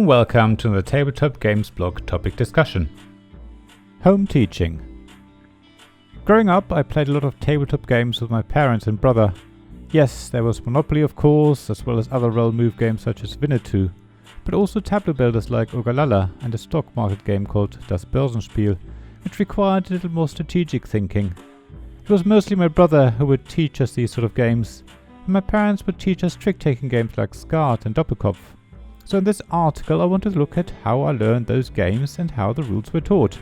and welcome to the Tabletop Games blog topic discussion. Home teaching. Growing up, I played a lot of tabletop games with my parents and brother. Yes, there was Monopoly of course, as well as other roll move games such as Winnetou, but also tableau builders like Ogallala and a stock market game called das Börsenspiel, which required a little more strategic thinking. It was mostly my brother who would teach us these sort of games, and my parents would teach us trick-taking games like Skat and Doppelkopf. So in this article I want to look at how I learned those games and how the rules were taught.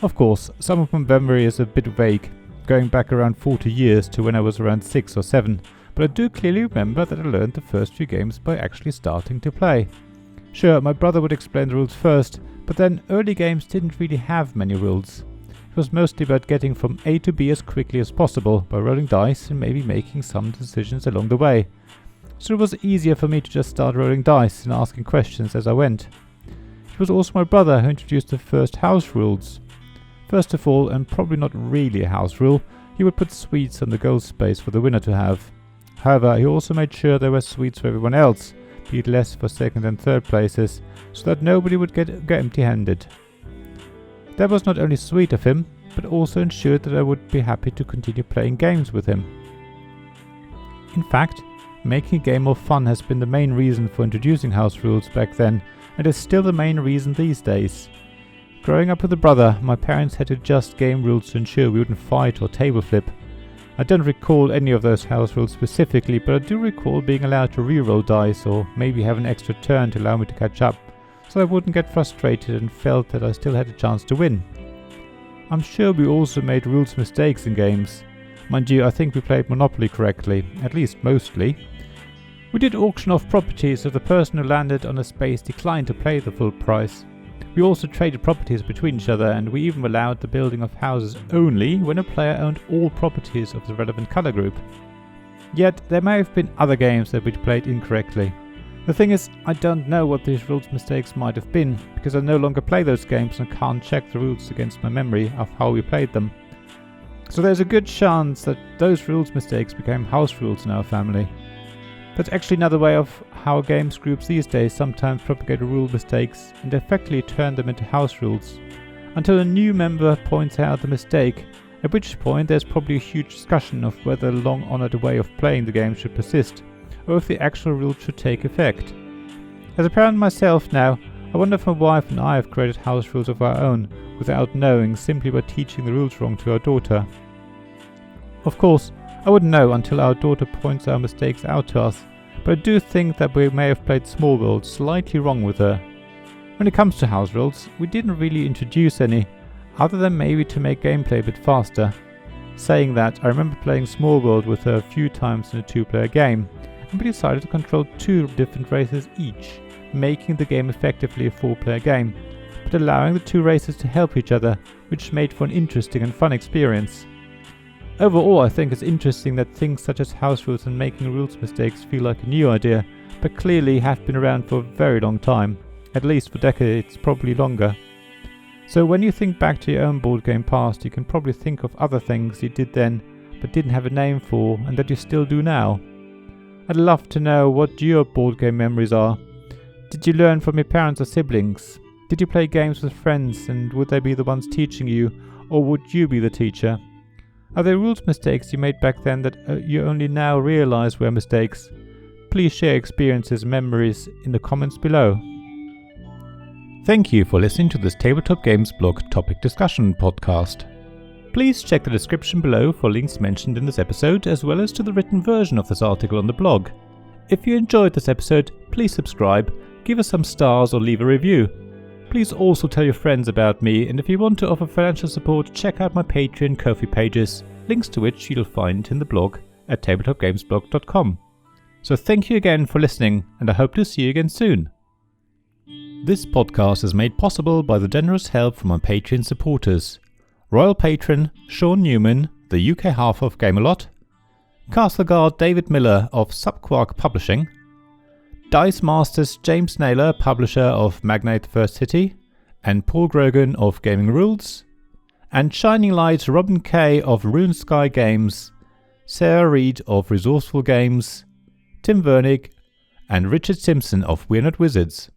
Of course, some of my memory is a bit vague, going back around 40 years to when I was around 6 or 7, but I do clearly remember that I learned the first few games by actually starting to play. Sure, my brother would explain the rules first, but then early games didn't really have many rules. It was mostly about getting from A to B as quickly as possible by rolling dice and maybe making some decisions along the way. So it was easier for me to just start rolling dice and asking questions as I went. It was also my brother who introduced the first house rules. First of all, and probably not really a house rule, he would put sweets on the goal space for the winner to have. However, he also made sure there were sweets for everyone else, be it less for second and third places, so that nobody would get empty-handed. That was not only sweet of him, but also ensured that I would be happy to continue playing games with him. In fact, making a game more fun has been the main reason for introducing house rules back then, and is still the main reason these days. Growing up with a brother, my parents had to adjust game rules to ensure we wouldn't fight or table flip. I don't recall any of those house rules specifically, but I do recall being allowed to re-roll dice or maybe have an extra turn to allow me to catch up, so I wouldn't get frustrated and felt that I still had a chance to win. I'm sure we also made rules mistakes in games. Mind you, I think we played Monopoly correctly, at least mostly. We did auction off properties so the person who landed on a space declined to pay the full price. We also traded properties between each other, and we even allowed the building of houses only when a player owned all properties of the relevant colour group. Yet there may have been other games that we played incorrectly. The thing is, I don't know what these rules mistakes might have been, because I no longer play those games and can't check the rules against my memory of how we played them. So there's a good chance that those rules mistakes became house rules in our family. That's actually another way of how games groups these days sometimes propagate rule mistakes and effectively turn them into house rules, until a new member points out the mistake, at which point there's probably a huge discussion of whether the long-honoured way of playing the game should persist, or if the actual rules should take effect. As a parent myself now, I wonder if my wife and I have created house rules of our own, without knowing, simply by teaching the rules wrong to our daughter. Of course, I wouldn't know until our daughter points our mistakes out to us, but I do think that we may have played Small World slightly wrong with her. When it comes to house rules, we didn't really introduce any, other than maybe to make gameplay a bit faster. Saying that, I remember playing Small World with her a few times in a 2-player game, and we decided to control 2 different races each, making the game effectively a 4-player game, but allowing the 2 races to help each other, which made for an interesting and fun experience. Overall, I think it's interesting that things such as house rules and making rules mistakes feel like a new idea, but clearly have been around for a very long time, at least for decades, probably longer. So when you think back to your own board game past, you can probably think of other things you did then, but didn't have a name for, and that you still do now. I'd love to know what your board game memories are. Did you learn from your parents or siblings? Did you play games with friends, and would they be the ones teaching you, or would you be the teacher? Are there rules mistakes you made back then that you only now realize were mistakes? Please share experiences and memories in the comments below. Thank you for listening to this Tabletop Games blog topic discussion podcast. Please check the description below for links mentioned in this episode, as well as to the written version of this article on the blog. If you enjoyed this episode, please subscribe, give us some stars or leave a review. Please also tell your friends about me, and if you want to offer financial support, check out my Patreon and Ko-fi pages, links to which you'll find in the blog at tabletopgamesblog.com. So thank you again for listening, and I hope to see you again soon. This podcast is made possible by the generous help from my Patreon supporters: Royal Patron Sean Newman, the UK half of Gamelot, Castle Guard David Miller of Subquark Publishing, Dice Masters James Naylor, publisher of Magnate First City, and Paul Grogan of Gaming Rules, and Shining Light Robin Kay of Rune Sky Games, Sarah Reed of Resourceful Games, Tim Vernig, and Richard Simpson of We're Not Wizards.